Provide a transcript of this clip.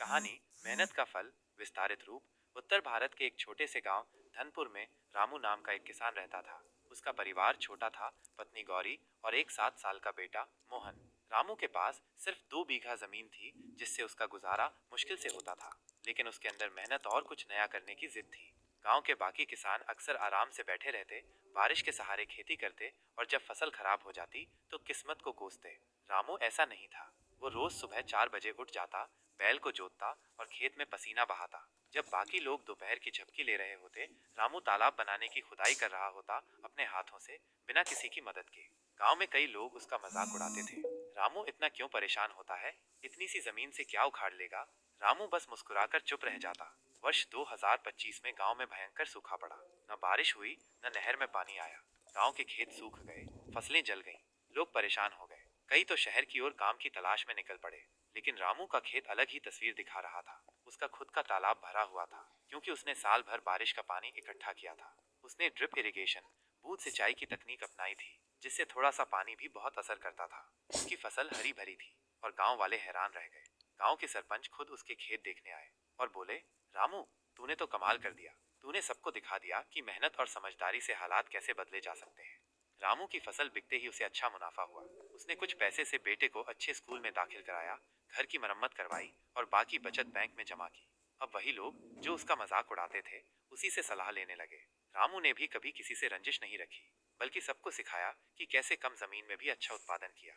कहानी मेहनत का फल विस्तारित रूप। उत्तर भारत के एक छोटे से गांव धनपुर में रामू नाम का एक किसान रहता था। उसका परिवार छोटा था, पत्नी गौरी और एक 7 साल का बेटा मोहन। रामू के पास सिर्फ 2 बीघा जमीन थी, जिससे उसका गुजारा मुश्किल से होता था, लेकिन उसके अंदर मेहनत और कुछ नया करने की जिद थी। गांव के बाकी किसान अक्सर आराम से बैठे रहते, बारिश के सहारे खेती करते और जब फसल खराब हो जाती तो किस्मत को कोसते। रामू ऐसा नहीं था। वो रोज सुबह 4 बजे उठ जाता, बैल को जोतता और खेत में पसीना बहाता। जब बाकी लोग दोपहर की झपकी ले रहे होते, रामू तालाब बनाने की खुदाई कर रहा होता, अपने हाथों से, बिना किसी की मदद के। गांव में कई लोग उसका मजाक उड़ाते थे। रामू इतना क्यों परेशान होता है, इतनी सी जमीन से क्या उखाड़ लेगा। रामू बस मुस्कुराकर चुप रह जाता। वर्ष 2025 में गांव में भयंकर सूखा पड़ा। न बारिश हुई, न नहर में पानी आया। गांव के खेत सूख गए, फसलें जल गईं, लोग परेशान हो गए। कई तो शहर की ओर काम की तलाश में निकल पड़े। लेकिन रामू का खेत अलग ही तस्वीर दिखा रहा था। उसका खुद का तालाब भरा हुआ था, क्योंकि उसने साल भर बारिश का पानी इकट्ठा किया था। उसने ड्रिप इरिगेशन, बूंद सिंचाई की तकनीक अपनाई थी, जिससे थोड़ा सा पानी भी बहुत असर करता था। उसकी फसल हरी भरी थी और गांव वाले हैरान रह गए। गांव के सरपंच खुद उसके खेत देखने आए और बोले, रामू, तूने तो कमाल कर दिया। तूने सबको दिखा दिया कि मेहनत और समझदारी से हालात कैसे बदले जा सकते हैं। रामू की फसल बिकते ही उसे अच्छा मुनाफा हुआ। उसने कुछ पैसे से बेटे को अच्छे स्कूल में दाखिल कराया, घर की मरम्मत करवाई और बाकी बचत बैंक में जमा की। अब वही लोग जो उसका मजाक उड़ाते थे, उसी से सलाह लेने लगे। रामू ने भी कभी किसी से रंजिश नहीं रखी, बल्कि सबको सिखाया कि कैसे कम जमीन में भी अच्छा उत्पादन किया